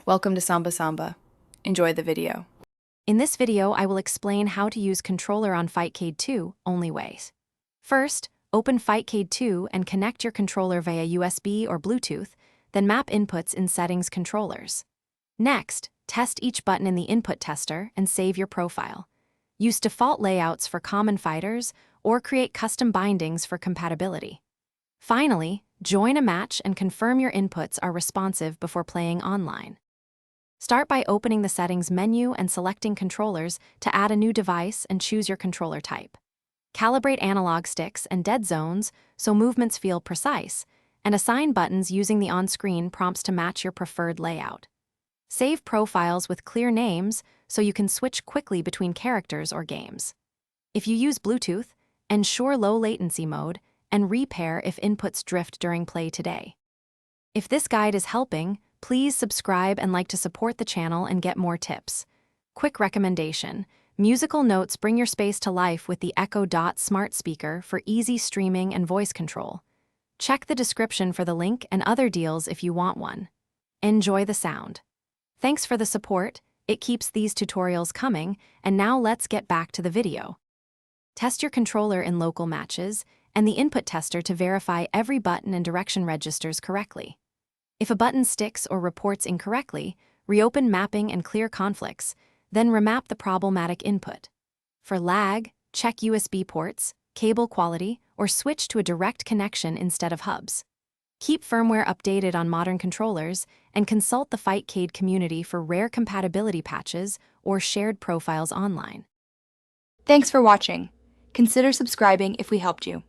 Welcome to Samba Samba. Enjoy the video. In this video, I will explain how to use controller on Fightcade 2 only ways. First, open Fightcade 2 and connect your controller via USB or Bluetooth, then map inputs in Settings Controllers. Next, test each button in the input tester and save your profile. Use default layouts for common fighters or create custom bindings for compatibility. Finally, join a match and confirm your inputs are responsive before playing online. Start by opening the Settings menu and selecting Controllers to add a new device and choose your controller type. Calibrate analog sticks and dead zones so movements feel precise, and assign buttons using the on-screen prompts to match your preferred layout. Save profiles with clear names so you can switch quickly between characters or games. If you use Bluetooth, ensure low latency mode and repair if inputs drift during play today. If this guide is helping, please subscribe and like to support the channel and get more tips. Quick recommendation: musical notes bring your space to life with the Echo Dot smart speaker for easy streaming and voice control. Check the description for the link and other deals if you want one. Enjoy the sound. Thanks for the support, it keeps these tutorials coming, and now let's get back to the video. Test your controller in local matches and the input tester to verify every button and direction registers correctly. If a button sticks or reports incorrectly, reopen mapping and clear conflicts, then remap the problematic input. For lag, check USB ports, cable quality, or switch to a direct connection instead of hubs. Keep firmware updated on modern controllers and consult the Fightcade community for rare compatibility patches or shared profiles online. Thanks for watching. Consider subscribing if we helped you.